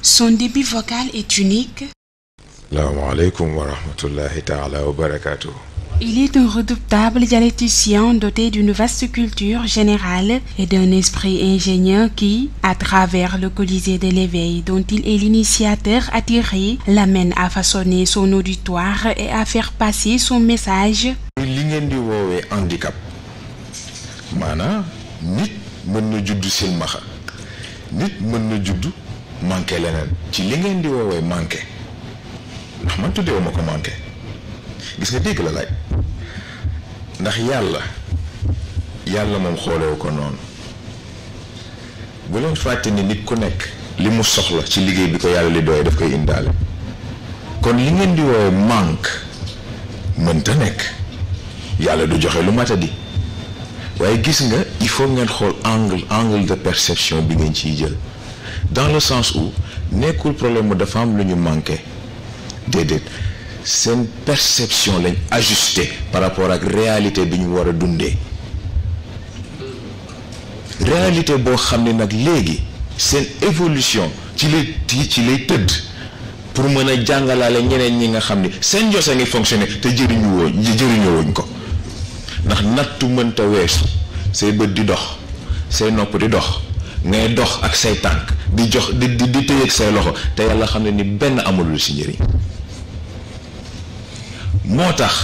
Son débit vocal est unique. Assalamu alaikum wa rahmatullahi ta'ala wa barakatuh. Il est un redoutable dialecticien doté d'une vaste culture générale et d'un esprit ingénieux qui, à travers le Colisée de l'éveil dont il est l'initiateur attiré, l'amène à façonner son auditoire et à faire passer son message. li ngeen di woowee handicap maanaam nit mën na judd silmaxa nit mën na judd manqué leneen ci li ngeen di woowee manqué ndax man tuddee ma ko manqué gis nga dégg la laaj ndax yàlla moom xoolewu ko noonu bu leen fàtte ni nit ku nekk li mu soxla ci liggéey bi ko yàlla li doy daf koy indaale kon li ngeen di woowee manque mënta nekk yàlla du joxe lu matadi waaye gis nga il faut ngeen xool angle de perception bi ngeen ciy jël dans le sens où nekkul problème mu dafa am lu ñu manqué déedéet seen perception lañ ajusté par rapport ak réalité bi ñu war a dundee réalité boo xam ne nag léegi seen évolution ci lay tëdd pour mën a jàngalaale ñeneen ñi nga xam ni seen jos a ngi fonctionné te jëriñoo ko ndax nattu mënta weesu say bët di dox say nopp di dox ngay dox ak say tànk di tëyeeg say loxo te yàlla xam ne ni benn amulul ci njëriñ moo tax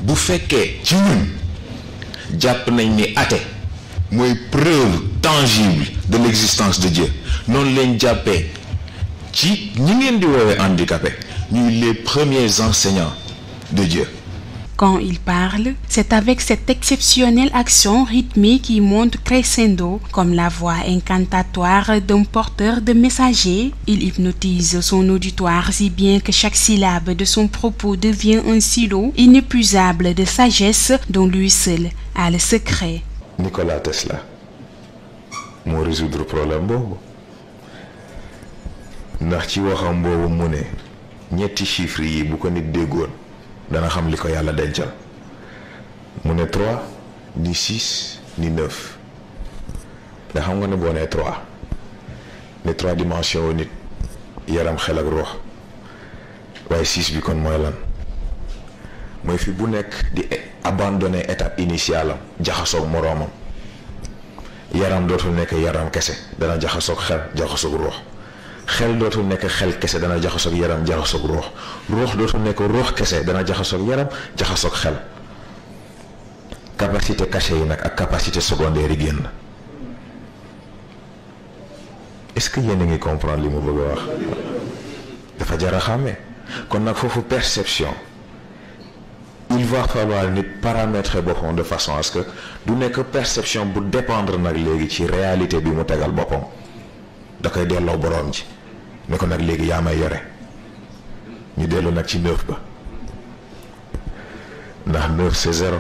bu fekkee ci ñun jàpp nañ ni athée mooy preuve tangible de l'existence de Dieu noonu leen jàppee ci ñi ngeen di woowee handicapé ñuy les premiers enseignants de Dieu. Quand il parle, c'est avec cette exceptionnelle action rythmée qui monte crescendo comme la voix incantatoire d'un porteur de messagers. Il hypnotise son auditoire si bien que chaque syllabe de son propos devient un silo inépuisable de sagesse dont lui seul a le secret. Nikola Tesla moo résoudre problème boobu ndax ci waxam boobu mu ne ñetti chiffres yi bu ko nit déggoon dana xam li ko yàlla dencal mu ne 3 ni 6 ni 9 da xam nga ne boo nee 3 ne 3 dimensions wu nit yaram xel ak ruux waaye 6 bi kon mooy lan mooy fi bu nekk di abandonner étape initiale am jaxasoog moroomam yaram dootul nekk yaram kese dana jaxasoog xel jaxasoog ruux xel dootul nekk xel kese dana jaxasoog yaram jaxasoog ruux ruux dootul nekk ruux kese dana jaxasoog yaram jaxasoog xel capacité cachée yi nag ak capacité secondaire yi génn est-ce que yéen a ngi comprendre li mu bëgg a wax dafa jar a xàmmee kon nag foofu perception il va falloir nit paramétrer boppam de façon à ce que du nekk perception bu dépendre nag léegi ci réalité bi mu tegal boppam da koy delloo boroom ji ne ko nag léegi yaa may yore ñu dellu nag ci 9 ba ndax 9 c'est 0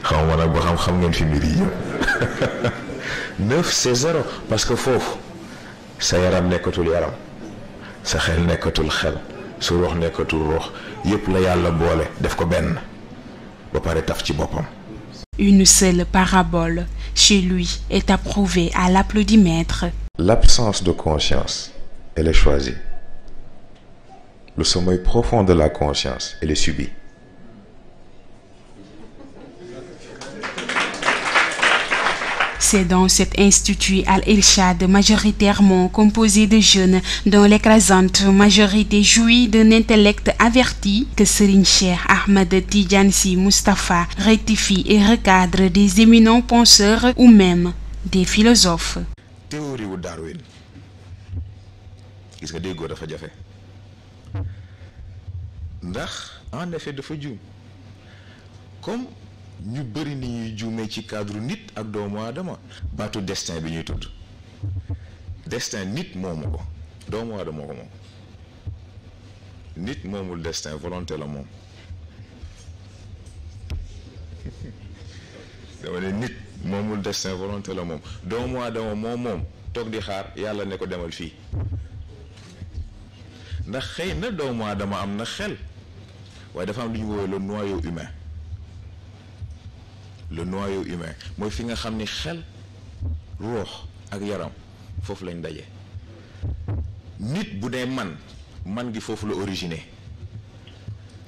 xam nga nag ba xam ngeen fi mbir yi yëpp 9 c'est 0 parce que foofu sa yaram nekkatul yaram sa xel nekkatul xel su ruux nekkatul ruux yëpp la yàlla boole def ko benn ba pare taf ci boppam. Une seule parabole, chez lui, est approuvée à l'applaudimètre. L'absence de conscience, elle est choisie. Le sommeil profond de la conscience, elle est subie. C'est dans cet institut Al-Irshad majoritairement composé de jeunes dont l'écrasante majorité jouit d'un intellect averti que Serigne Cheikh Ahmed Tidiane Sy Moustapha rectifie et recadre des éminents penseurs ou même des philosophes. Théorie wu Darwin gis nga déggoo dafa jafe ndax en effet dafa juum comme ñu bëri ni ñuy juumee ci cadre nit ak doomu aadama baatu destin bi ñuy tudd destin nit moomu ko doomu aadama ko moom nit moomul destin volonté la moom dama ne nit moomul destin volonté la moom doomu aadama moom toog di xaar yàlla ne ko demal fii ndax xëy na doomu aadama am na xel waaye dafa am lu ñu woowee le noyau humain le noyau humain mooy fi nga xam ni xel ruux ak yaram foofu lañ daje. Nit bu dee man gi foofu la origine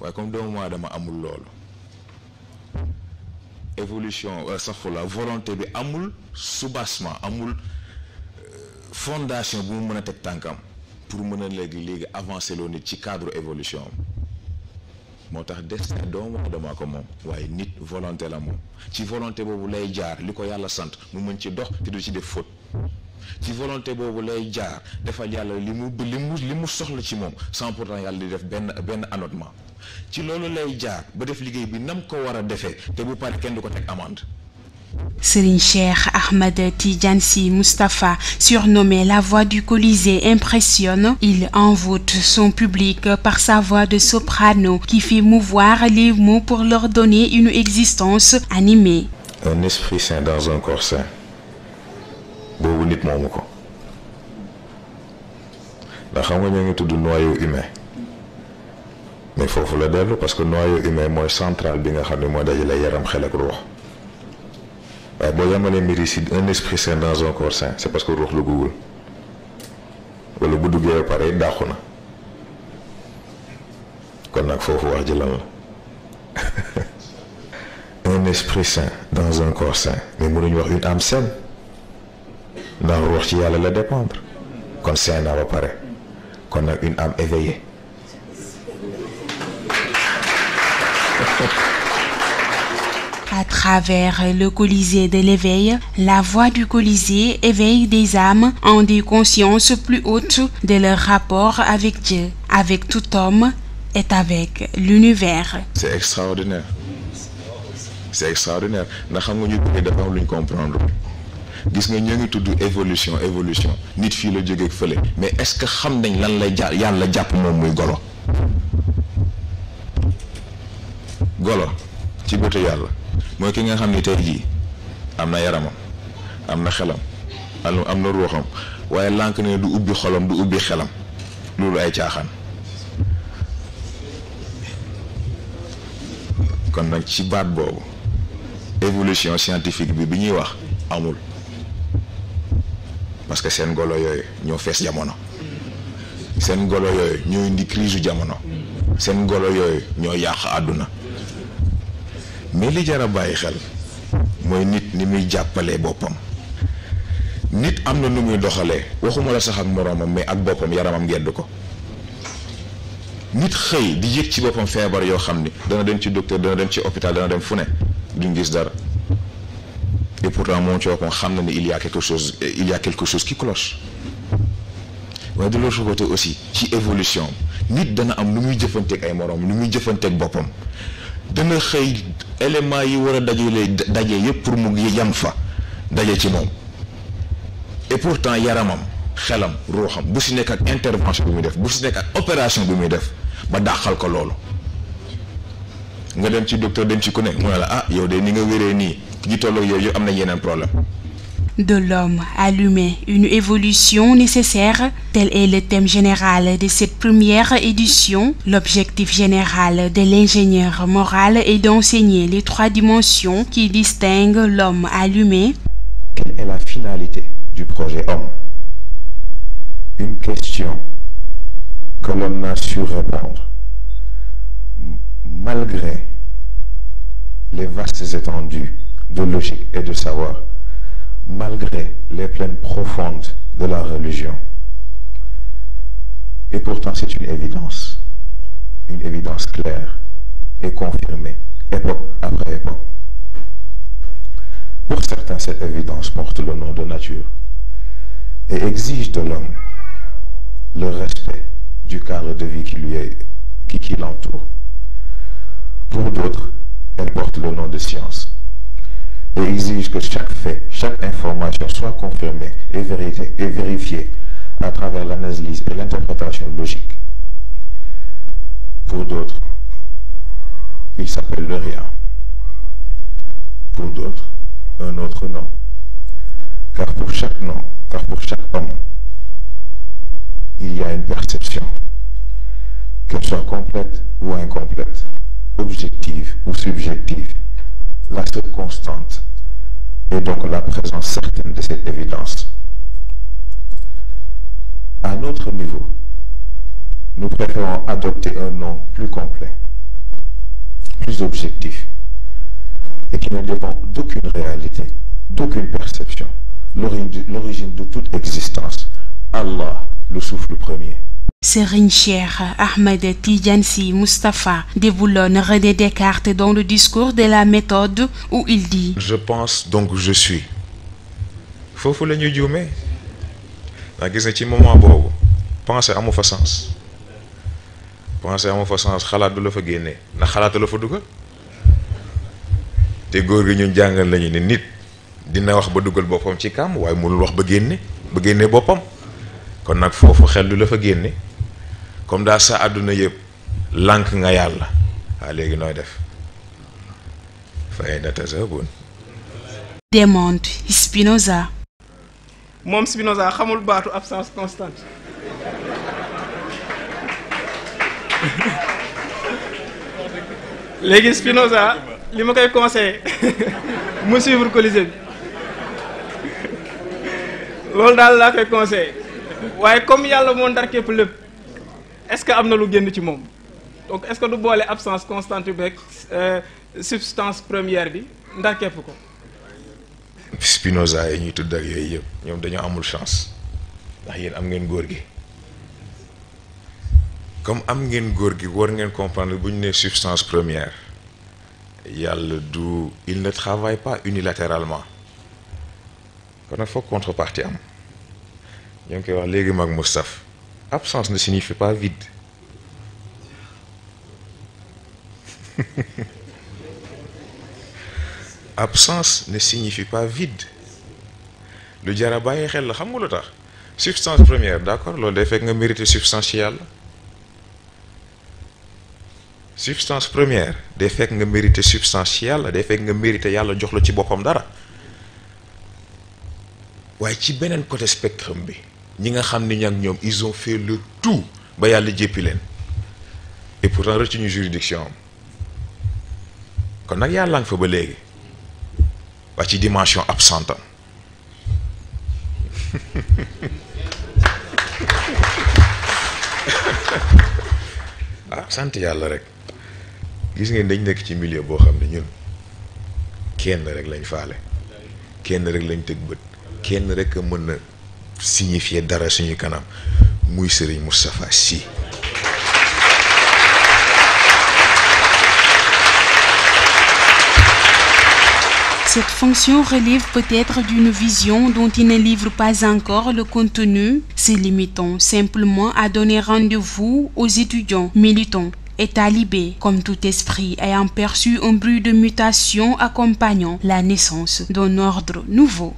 waaye comme doomu aadama amul loolu évolution la volonté bi amul soubassement amul fondation bu mu mën a teg tànkam pour mën a léegi avancer loo nit ci cadre évolution am moo tax destin doomu aadama ko moom waaye nit volonté la moom ci volonté boobu lay jaar li ko yàlla sant mu mën ci dox te du ci def faute ci volonté boobu lay jaar defal yàlla li mu soxla ci moom sans pourtant yàlla di def benn annotement ci loolu lay jaar ba def liggéey bi nam ko war a defee te bu pare kenn du ko teg amende. Serigne Cheikh Ahmed Tidiane Sy Moustapha, surnommé la voix du Colisée, impressionne. Il envoûte son public par sa voix de soprano qui fait mouvoir les mots pour leur donner une existence animée. Un esprit saint dans un corps saint. boobu nit moomu ko ndax xam nga ñoo ngi tudd noyau humain mais foofu la dellu parce que noyau humain mooy central bi nga xam ne moo dajale yaram xel ak ruux waaye boo yamalee mbir yi si un esprit saint dans un corps saint c'est parce que ruux duggul wala bu duggee ba pare dàqu na kon nag foofu wax ji lan la un esprit saint dans un corps saint mais mënuñu wax une âme saine ndax ruux ci yàlla la dépendre kon saint na ba pare kon nag une âme éveillée. À travers le Colisée de l'éveil, la voix du Colisée éveille des âmes en des consciences plus hautes de leur rapport avec Dieu, avec tout homme et avec l'univers. C'est extraordinaire. C'est extraordinaire ndax xam nga ñu bëgg dafa am lu ñu comprendre gis nga ñoo ngi tudd évolution nit fii la jógee fële mais est-ce que xam nañ lan lay yàlla jàpp moom muy golo ci bëtu yàlla mooy ki nga xam ni tey jii am na yaramam am na xelam am na ruuxam waaye lànk ne du ubbi xolam du ubbi xelam loolu ay caaxaan kon nag ci baat boobu évolution scientifique bi ñuy wax amul parce que seen golo yooyu ñoo fees jamono seen golo yooyu ñoo indi crise jamono seen golo yooyu ñoo yàq àdduna mais li jar a bàyyi xel mooy nit ni muy jàppalee boppam nit am na nu muy doxalee waxuma la sax ak moroomam mais ak boppam yaramam gedd ko nit xëy di yëg ci boppam feebar yoo xam ni dana dem ci docteur dana dem ci hôpital dana dem fu ne duñ gis dara et pourtant moom ci boppam xam na ni il y a quelque chose qui cloche waaye de l'autre côté aussi ci évolution nit dana am nu muy jëfanteeg ay moroom nu muy jëfanteeg boppam dana xëy éléments yi war a daje yëpp pour mu yam fa daje ci moom et pourtant yaramam xelam ruuxam bu si nekk ak intervention bi muy def bu si nekk ak opération bi muy def ba dàqal ko loolu nga dem ci docteur dem ci ku ne mu ne la ah yow de ni nga wéree nii ñi tolloog yooyu am na yeneen problème. De l'homme à l'humain, une évolution nécessaire, tel est le thème général de cette première édition. L'objectif général de l'ingénieur moral est d'enseigner les trois dimensions qui distinguent l'homme à l'humain. Quelle est la finalité du projet homme? Une question que l'homme n'a su répondre, malgré les vastes étendues de logique et de savoir, malgré les plaines profondes de la religion. Et pourtant c'est une évidence claire et confirmée, époque après époque. Pour certains, cette évidence porte le nom de nature et exige de l'homme le respect du cadre de vie qui l'entoure. Pour d'autres, elle porte le nom de science et exige que chaque fait, chaque information soit confirmée et vérifiée à travers l'analyse et l'interprétation logique. Pour d'autres, il s'appelle le rien. Pour d'autres, un autre nom. Car pour chaque nom, car pour chaque homme, il y a une perception, qu'elle soit complète ou incomplète, objective ou subjective. La seule constante est donc la présence certaine de cette évidence, À notre niveau, nous préférons adopter un nom plus complet, plus objectif, et qui ne dépend d'aucune réalité, d'aucune perception, l'origine de toute existence. Allah, le souffle premier. Serigne Cheikh Ahmed Tidiane Sy Moustapha déboulonne René Descartes dans le discours de la méthode où il dit: Je pense donc je suis. Foofu la ñuy juumee ndax gis na ci moment boobu penser amu fa sens penser amu fa sens xalaat du la fa génnee ndax xalaatu la fa dugal te góor gi ñun jàngal lañu ne nit dina wax ba dugal boppam ci kàmm waaye mënul wax ba génne boppam kon nag foofu xel du la fa génne comme daa sa àdduna yëpp lànk nga yàlla waa léegi nooy def fay na tasabun. Démonte Spinoza. moom Spinoza xamul baatu absence constante léegi Spinoza li ma koy conseillé mu suivre Colisée bi loolu daal laa koy conseillé waaye comme yàlla moo ndar képp lépp est-ce que am na lu génn ci moom donc est-ce que du boole absence constante bi rek substance première bi ndar képp ko. Spinoza yi ñuy tudd ak yooyu yëpp ñoom dañoo amul chance ndax yéen am ngeen góor gi comme am ngeen góor gi war ngeen comprendre bu ñu nee substance première yàlla du il ne travaille pas unilatéralement kon nag foog contrepartie am ñoo ngi koy wax léegi mag Moustapha absence ne signifie pas vide absence ne signifie pas vide lu jar a bàyyi xel la xam nga lu tax substance première d'accord loolu day fekk nga mérité substance ci yàlla substance première day fekk nga mérité substance ci yàlla day fekk nga mérité yàlla jox la ci boppam dara waaye ci beneen côté spectre bi ñi nga xam ni ñak ñoom ils ont fait le tout ba yàlla jéppi leen et pourtant rëcc ñu juridiction am kon nag yàlla nga fa ba léegi waa ci dimension absente am ah sant yàlla rek gis ngeen dañ nekk ci milieu boo xam ne ñun kenn rek lañ faale kenn rek lañ tëg bët kenn rek a mën a signifier dara suñu kanam muy Serigne Moustapha Sy. Cette fonction relève peut-être d'une vision dont il ne livre pas encore le contenu, se limitant simplement à donner rendez-vous aux étudiants, militants et talibés, comme tout esprit ayant perçu un bruit de mutation accompagnant la naissance d'un ordre nouveau.